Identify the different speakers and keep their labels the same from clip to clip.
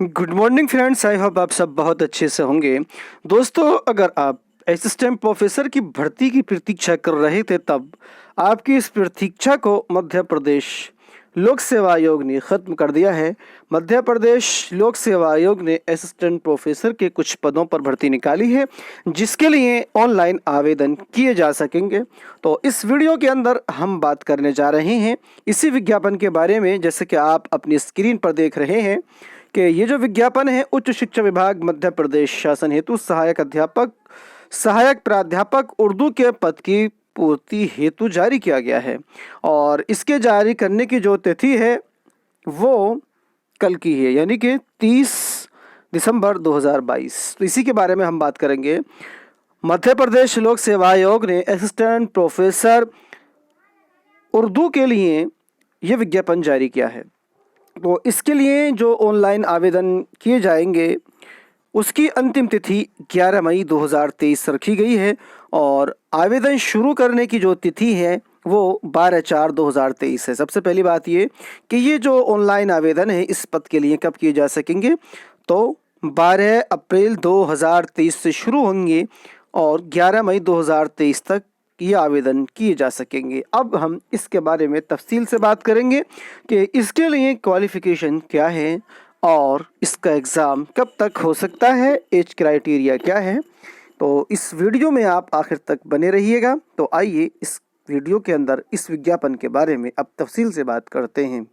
Speaker 1: Good morning friends, I hope आप सब बहुत अच्छे से होंगे। दोस्तों, अगर आप असिस्टेंट प्रोफेसर की भर्ती की प्रतीक्षा कर रहे थे तब आपकी इस प्रतीक्षा को मध्य प्रदेश लोक सेवा आयोग ने ख़त्म कर दिया है। मध्य प्रदेश लोक सेवा आयोग ने असिस्टेंट प्रोफेसर के कुछ पदों पर भर्ती निकाली है, जिसके लिए ऑनलाइन आवेदन किए जा सकेंगे। तो इस वीडियो के अंदर हम बात करने जा रहे हैं इसी विज्ञापन के बारे में। जैसे कि आप अपनी स्क्रीन पर देख रहे हैं कि ये जो विज्ञापन है उच्च शिक्षा विभाग मध्य प्रदेश शासन हेतु सहायक अध्यापक, सहायक प्राध्यापक उर्दू के पद की पूर्ति हेतु जारी किया गया है और इसके जारी करने की जो तिथि है वो कल की है, यानी कि 30 दिसंबर 2022। तो इसी के बारे में हम बात करेंगे। मध्य प्रदेश लोक सेवा आयोग ने असिस्टेंट प्रोफेसर उर्दू के लिए ये विज्ञापन जारी किया है। तो इसके लिए जो ऑनलाइन आवेदन किए जाएंगे उसकी अंतिम तिथि 11 मई 2023 रखी गई है और आवेदन शुरू करने की जो तिथि है वो 12/4/2023 है। सबसे पहली बात ये कि ये जो ऑनलाइन आवेदन है इस पद के लिए कब किए जा सकेंगे, तो 12 अप्रैल 2023 से शुरू होंगे और 11 मई 2023 तक ये आवेदन किए जा सकेंगे। अब हम इसके बारे में तफसील से बात करेंगे कि इसके लिए क्वालिफ़िकेशन क्या है और इसका एग्ज़ाम कब तक हो सकता है, एज क्राइटेरिया क्या है। तो इस वीडियो में आप आखिर तक बने रहिएगा। तो आइए इस वीडियो के अंदर इस विज्ञापन के बारे में अब तफसील से बात करते हैं।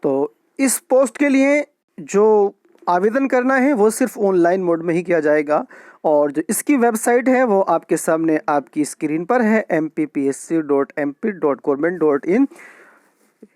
Speaker 1: तो इस पोस्ट के लिए जो आवेदन करना है वो सिर्फ ऑनलाइन मोड में ही किया जाएगा और जो इसकी वेबसाइट है वो आपके सामने आपकी स्क्रीन पर है mppsc.mp.government.in,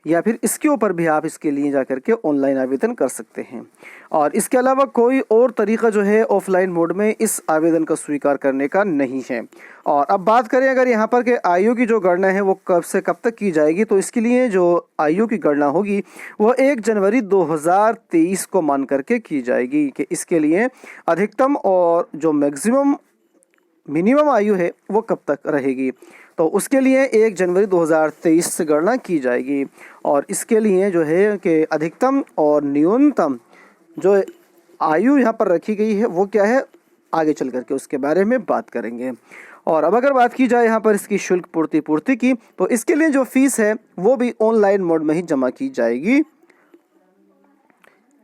Speaker 1: या फिर इसके ऊपर भी आप इसके लिए जाकर के ऑनलाइन आवेदन कर सकते हैं। और इसके अलावा कोई और तरीका जो है ऑफलाइन मोड में इस आवेदन का स्वीकार करने का नहीं है। और अब बात करें अगर यहाँ पर के आयु की जो गणना है वो कब से कब तक की जाएगी, तो इसके लिए जो आयु की गणना होगी वो 1 जनवरी 2023 को मान करके की जाएगी कि इसके लिए अधिकतम और जो मैक्सिमम मिनिमम आयु है वो कब तक रहेगी। तो उसके लिए 1 जनवरी 2023 से गणना की जाएगी और इसके लिए जो है कि अधिकतम और न्यूनतम जो आयु यहाँ पर रखी गई है वो क्या है, आगे चल करके उसके बारे में बात करेंगे। और अब अगर बात की जाए यहाँ पर इसकी शुल्क पूर्ति की, तो इसके लिए जो फीस है वो भी ऑनलाइन मोड में ही जमा की जाएगी।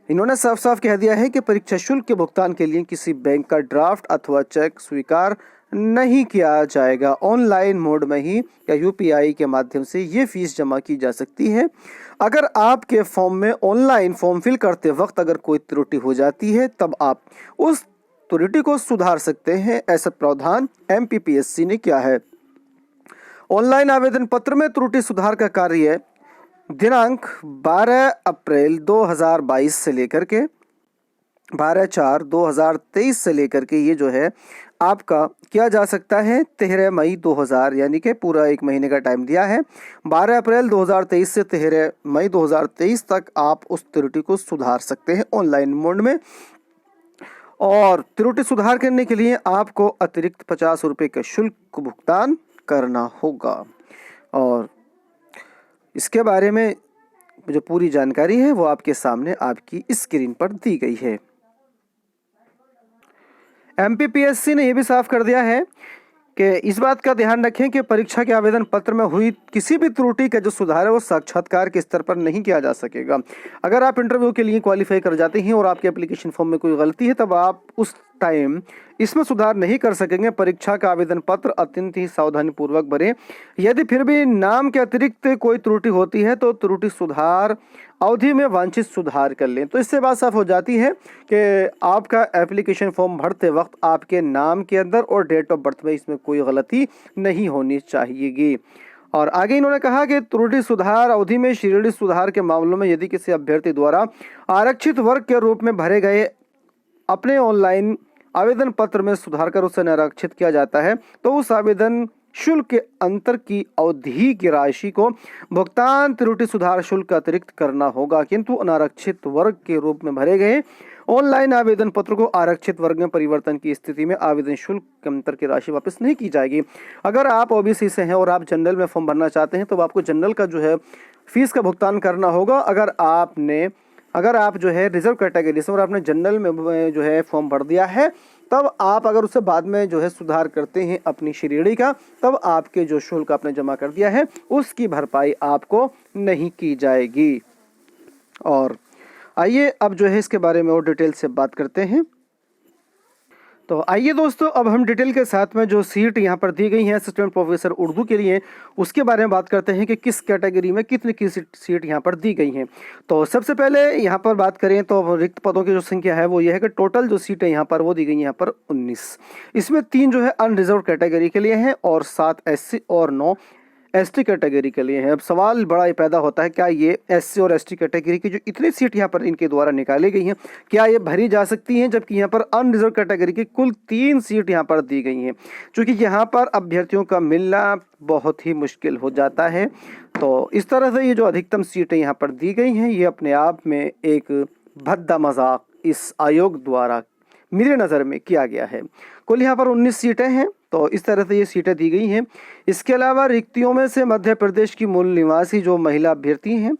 Speaker 1: इन्होंने साफ साफ कह दिया है कि परीक्षा शुल्क के भुगतान के लिए किसी बैंक का ड्राफ्ट अथवा चेक स्वीकार नहीं किया जाएगा। ऑनलाइन मोड में ही या यूपीआई के माध्यम से ये फीस जमा की जा सकती है। अगर आपके फॉर्म में ऑनलाइन फॉर्म फिल करते वक्त अगर कोई त्रुटि हो जाती है तब आप उस त्रुटि को सुधार सकते हैं। ऐसा प्रावधान एमपीपीएससी ने किया है। ऑनलाइन आवेदन पत्र में त्रुटि सुधार का कार्य दिनांक 12 अप्रैल 2022 से लेकर के 12/4/2023 से लेकर के ये जो है आपका किया जा सकता है 13 मई 2000, यानी कि पूरा एक महीने का टाइम दिया है। 12 अप्रैल 2023 से 13 मई 2023 तक आप उस त्रुटि को सुधार सकते हैं ऑनलाइन मोड में। और त्रुटि सुधार करने के लिए आपको अतिरिक्त 50 रुपये का शुल्क भुगतान करना होगा। और इसके बारे में जो पूरी जानकारी है वो आपके सामने आपकी स्क्रीन पर दी गई है। एमपीपीएससी ने यह भी साफ कर दिया है कि इस बात का ध्यान रखें कि परीक्षा के आवेदन पत्र में हुई किसी भी त्रुटि का जो सुधार है वो साक्षात्कार के स्तर पर नहीं किया जा सकेगा। अगर आप इंटरव्यू के लिए क्वालिफाई कर जाते हैं और आपके एप्लीकेशन फॉर्म में कोई गलती है तब आप उस टाइम इसमें सुधार नहीं कर सकेंगे। परीक्षा का आवेदन पत्र अत्यंत ही सावधानी पूर्वक भरें। यदि फिर भी नाम के अतिरिक्त कोई त्रुटि होती है तो त्रुटि सुधार अवधि में वांछित सुधार कर लें। तो इससे बात साफ हो जाती है कि आपका एप्लीकेशन फॉर्म भरते वक्त आपके नाम के अंदर और डेट ऑफ बर्थ में इसमें कोई गलती नहीं होनी चाहिएगी। और आगे इन्होंने कहा कि त्रुटि सुधार अवधि में श्रेणी सुधार के मामलों में यदि किसी अभ्यर्थी द्वारा आरक्षित वर्ग के रूप में भरे गए अपने ऑनलाइन आवेदन पत्र में सुधार कर उसे निरारक्षित किया जाता है तो उस आवेदन शुल्क के अंतर की अवधि की राशि को भुगतान त्रुटि सुधार शुल्क अतिरिक्त करना होगा, किंतु अनारक्षित वर्ग के रूप में भरे गए ऑनलाइन आवेदन पत्र को आरक्षित वर्ग में परिवर्तन की स्थिति में आवेदन शुल्क के अंतर की राशि वापस नहीं की जाएगी। अगर आप ओबीसी से हैं और आप जनरल में फॉर्म भरना चाहते हैं तो आपको जनरल का जो है फीस का भुगतान करना होगा। अगर आपने अगर आप जो है रिजर्व कैटेगरी से और आपने जनरल में जो है फॉर्म भर दिया है, तब आप अगर उससे बाद में जो है सुधार करते हैं अपनी श्रेणी का, तब आपके जो शुल्क आपने जमा कर दिया है उसकी भरपाई आपको नहीं की जाएगी। और आइए अब जो है इसके बारे में और डिटेल से बात करते हैं। तो आइए दोस्तों, अब हम डिटेल के साथ में जो सीट यहाँ पर दी गई है असिस्टेंट प्रोफेसर उर्दू के लिए, उसके बारे में बात करते हैं कि किस कैटेगरी में कितनी की सीट यहाँ पर दी गई हैं। तो सबसे पहले यहाँ पर बात करें तो रिक्त पदों की जो संख्या है वो ये है कि टोटल जो सीटें यहाँ पर वो दी गई हैं यहाँ पर 19। इसमें 3 जो है अनरिजर्व कैटेगरी के लिए हैं और 7 SC और 9 ST कैटेगरी के लिए है। अब सवाल बड़ा ही पैदा होता है, क्या ये SC और ST कैटेगरी की जो इतनी सीट यहाँ पर इनके द्वारा निकाली गई हैं, क्या ये भरी जा सकती हैं, जबकि यहाँ पर अनरिजर्व कैटेगरी की कुल 3 सीट यहाँ पर दी गई हैं। क्योंकि यहाँ पर अभ्यर्थियों का मिलना बहुत ही मुश्किल हो जाता है। तो इस तरह से ये जो अधिकतम सीटें यहाँ पर दी गई हैं, ये अपने आप में एक भद्दा मजाक इस आयोग द्वारा मेरे नज़र में किया गया है। कुल यहाँ पर 19 सीटें हैं, तो इस तरह से ये सीटें दी गई हैं। इसके अलावा रिक्तियों में से मध्य प्रदेश की मूल निवासी जो महिला अभ्यर्थी हैं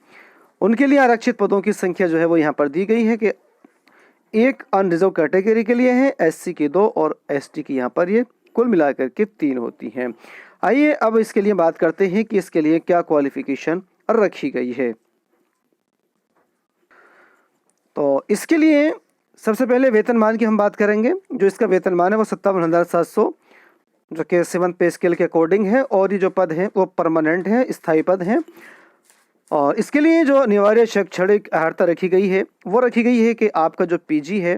Speaker 1: उनके लिए आरक्षित पदों की संख्या जो है वो यहाँ पर दी गई है कि 1 अनरिजर्व कैटेगरी के लिए है, SC की 2 और ST की यहाँ पर ये कुल मिलाकर के 3 होती हैं। आइए अब इसके लिए बात करते हैं कि इसके लिए क्या क्वालिफिकेशन रखी गई है। तो इसके लिए सबसे पहले वेतनमान की हम बात करेंगे। जो इसका वेतनमान है वो 57,700 जो कि 7 पे स्केल के अकॉर्डिंग है, और ये जो पद हैं वो परमानेंट हैं, स्थायी पद हैं। और इसके लिए जो अनिवार्य शैक्षणिक अर्हता रखी गई है वो रखी गई है कि आपका जो PG है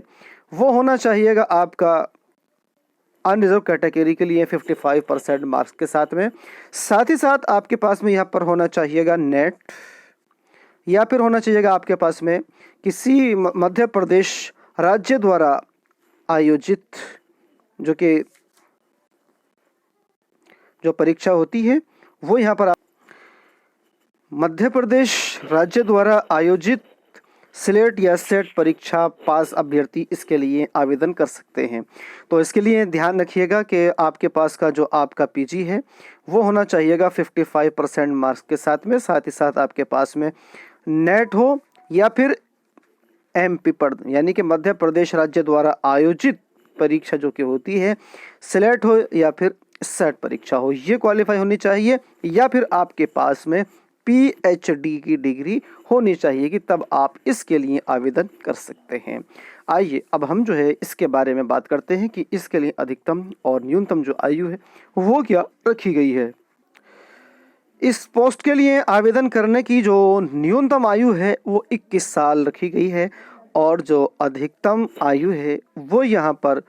Speaker 1: वो होना चाहिएगा आपका अनरिजर्व कैटेगरी के लिए 55% मार्क्स के साथ में। साथ ही साथ आपके पास में यहाँ पर होना चाहिएगा नेट, या फिर होना चाहिएगा आपके पास में किसी मध्य प्रदेश राज्य द्वारा आयोजित जो परीक्षा होती है वो यहाँ पर मध्य प्रदेश राज्य द्वारा आयोजित स्लेट या सेट परीक्षा पास अभ्यर्थी इसके लिए आवेदन कर सकते हैं। तो इसके लिए ध्यान रखिएगा कि आपके पास का जो आपका PG है वो होना चाहिएगा 55% मार्क्स के साथ में। साथ ही साथ आपके पास में नेट हो या फिर MP पद, यानी कि मध्य प्रदेश राज्य द्वारा आयोजित परीक्षा जो कि होती है स्लेट हो या फिर सेट परीक्षा हो, ये क्वालिफाई होनी चाहिए। या फिर आपके पास में PhD की डिग्री होनी चाहिए कि तब आप इसके लिए आवेदन कर सकते हैं। आइए अब हम जो है इसके बारे में बात करते हैं कि इसके लिए अधिकतम और न्यूनतम जो आयु है वो क्या रखी गई है। इस पोस्ट के लिए आवेदन करने की जो न्यूनतम आयु है वो 21 साल रखी गई है, और जो अधिकतम आयु है वो यहाँ पर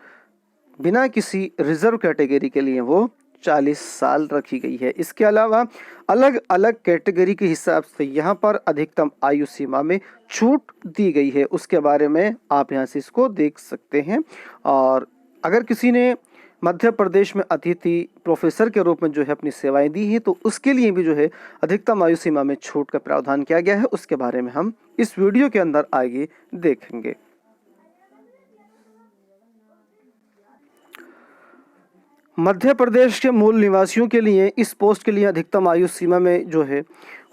Speaker 1: बिना किसी रिजर्व कैटेगरी के लिए वो 40 साल रखी गई है। इसके अलावा अलग अलग कैटेगरी के हिसाब से यहाँ पर अधिकतम आयु सीमा में छूट दी गई है, उसके बारे में आप यहाँ से इसको देख सकते हैं। और अगर किसी ने मध्य प्रदेश में अतिथि प्रोफेसर के रूप में जो है अपनी सेवाएं दी हैं, तो उसके लिए भी जो है अधिकतम आयु सीमा में छूट का प्रावधान किया गया है। उसके बारे में हम इस वीडियो के अंदर आगे देखेंगे। मध्य प्रदेश के मूल निवासियों के लिए इस पोस्ट के लिए अधिकतम आयु सीमा में जो है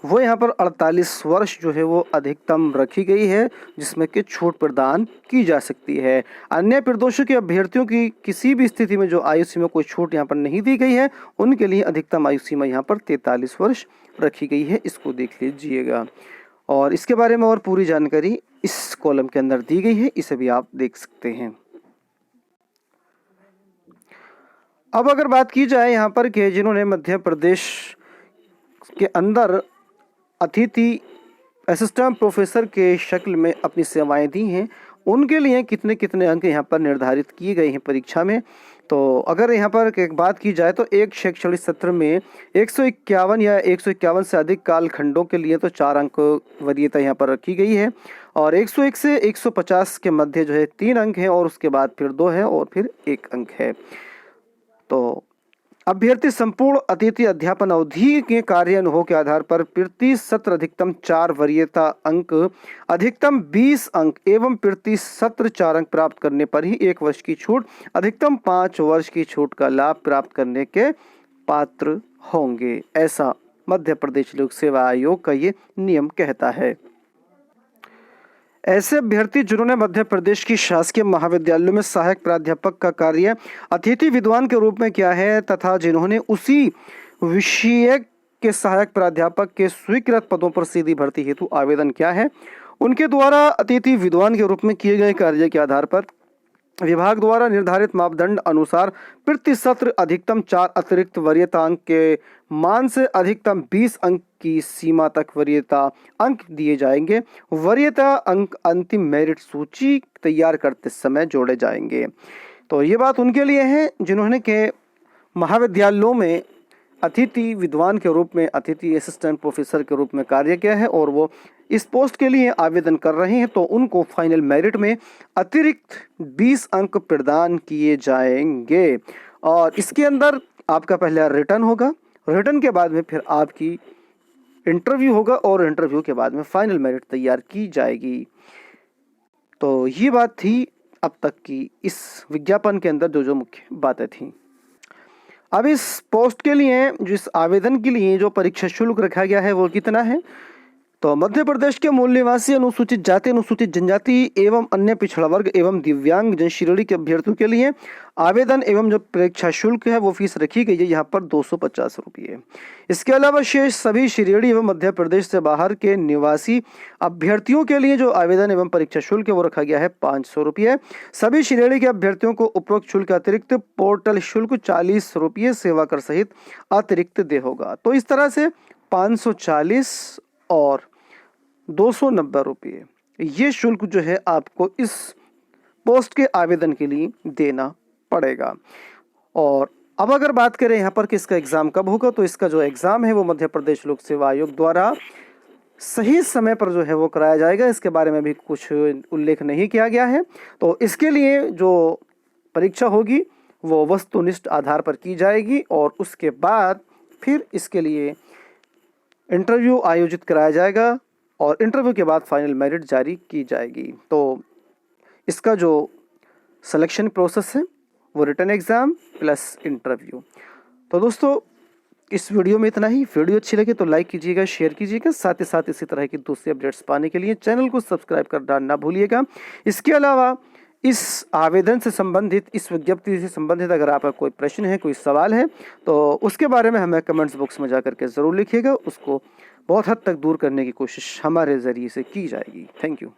Speaker 1: वो यहाँ पर 48 वर्ष जो है वो अधिकतम रखी गई है, जिसमें कि छूट प्रदान की जा सकती है। अन्य प्रदोषों के अभ्यर्थियों की किसी भी स्थिति में जो आयु सीमा कोई छूट यहाँ पर नहीं दी गई है, उनके लिए अधिकतम आयु सीमा यहाँ पर 43 वर्ष रखी गई है। इसको देख लीजिएगा, और इसके बारे में और पूरी जानकारी इस कॉलम के अंदर दी गई है, इसे भी आप देख सकते हैं। अब अगर बात की जाए यहाँ पर कि जिन्होंने मध्य प्रदेश के अंदर अतिथि असिस्टेंट प्रोफेसर के शक्ल में अपनी सेवाएं दी हैं, उनके लिए कितने कितने अंक यहाँ पर निर्धारित किए गए हैं परीक्षा में। तो अगर यहाँ पर एक बात की जाए तो एक शैक्षणिक सत्र में 151 या 151 से अधिक कालखंडों के लिए तो 4 अंक वरीयता यहाँ पर रखी गई है, और 101 से 150 के मध्य जो है 3 अंक हैं, और उसके बाद फिर 2 है और फिर 1 अंक है। तो अभ्यर्थी संपूर्ण अतिथि अध्यापन अवधि के कार्यानुभव के आधार पर प्रति सत्र अधिकतम 4 वरीयता अंक, अधिकतम 20 अंक एवं प्रति सत्र 4 अंक प्राप्त करने पर ही 1 वर्ष की छूट, अधिकतम 5 वर्ष की छूट का लाभ प्राप्त करने के पात्र होंगे। ऐसा मध्य प्रदेश लोक सेवा आयोग का ये नियम कहता है। ऐसे अभ्यर्थी जिन्होंने मध्य प्रदेश की शासकीय महाविद्यालयों में सहायक प्राध्यापक का कार्य अतिथि विद्वान के रूप में किया है तथा जिन्होंने उसी विषय के सहायक प्राध्यापक के स्वीकृत पदों पर सीधी भर्ती हेतु आवेदन किया है, उनके द्वारा अतिथि विद्वान के रूप में किए गए कार्य के आधार पर विभाग द्वारा निर्धारित मापदंड अनुसार प्रति सत्र अधिकतम 4 अतिरिक्त वरीयता अंक के मान से अधिकतम 20 अंक की सीमा तक वरीयता अंक दिए जाएंगे। वरीयता अंक अंतिम मेरिट सूची तैयार करते समय जोड़े जाएंगे। तो ये बात उनके लिए है जिन्होंने के महाविद्यालयों में अतिथि विद्वान के रूप में, अतिथि असिस्टेंट प्रोफेसर के रूप में कार्य किया है और वो इस पोस्ट के लिए आवेदन कर रहे हैं, तो उनको फाइनल मेरिट में अतिरिक्त 20 अंक प्रदान किए जाएंगे। और इसके अंदर आपका पहला रिटर्न होगा, रिटर्न के बाद में फिर आपकी इंटरव्यू होगा और इंटरव्यू के बाद में फाइनल मेरिट तैयार की जाएगी। तो ये बात थी अब तक की इस विज्ञापन के अंदर जो मुख्य बातें थीं। अब इस पोस्ट के लिए, जो इस आवेदन के लिए जो परीक्षा शुल्क रखा गया है वो कितना है? तो मध्य प्रदेश के मूल निवासी अनुसूचित जाति, अनुसूचित जनजाति एवं अन्य पिछड़ा वर्ग एवं दिव्यांग जन श्रेणी के अभ्यर्थियों के लिए आवेदन एवं जो परीक्षा शुल्क है वो फीस रखी गई है यहाँ पर 250 रुपये। इसके अलावा शेष सभी श्रेणी एवं मध्य प्रदेश से बाहर के निवासी अभ्यर्थियों के लिए जो आवेदन एवं परीक्षा शुल्क है वो रखा गया है 500 रुपये। सभी श्रेणी के अभ्यर्थियों को उपरोक्त शुल्क अतिरिक्त पोर्टल शुल्क 40 रुपये सेवा कर सहित अतिरिक्त दे होगा। तो इस तरह से 540 और 290 रुपये ये शुल्क जो है आपको इस पोस्ट के आवेदन के लिए देना पड़ेगा। और अब अगर बात करें यहाँ पर कि इसका एग्ज़ाम कब होगा, तो इसका जो एग्ज़ाम है वो मध्य प्रदेश लोक सेवा आयोग द्वारा सही समय पर जो है वो कराया जाएगा। इसके बारे में भी कुछ उल्लेख नहीं किया गया है। तो इसके लिए जो परीक्षा होगी वो वस्तुनिष्ठ आधार पर की जाएगी और उसके बाद फिर इसके लिए इंटरव्यू आयोजित कराया जाएगा और इंटरव्यू के बाद फाइनल मेरिट जारी की जाएगी। तो इसका जो सिलेक्शन प्रोसेस है वो रिटन एग्ज़ाम प्लस इंटरव्यू। तो दोस्तों इस वीडियो में इतना ही। वीडियो अच्छी लगे तो लाइक कीजिएगा, शेयर कीजिएगा, साथ ही साथ इसी तरह की दूसरी अपडेट्स पाने के लिए चैनल को सब्सक्राइब करना ना भूलिएगा। इसके अलावा इस आवेदन से संबंधित, इस विज्ञप्ति से संबंधित अगर आपका कोई प्रश्न है, कोई सवाल है, तो उसके बारे में हमें कमेंट्स बॉक्स में जा करके ज़रूर लिखिएगा। उसको बहुत हद तक दूर करने की कोशिश हमारे ज़रिए से की जाएगी। Thank you.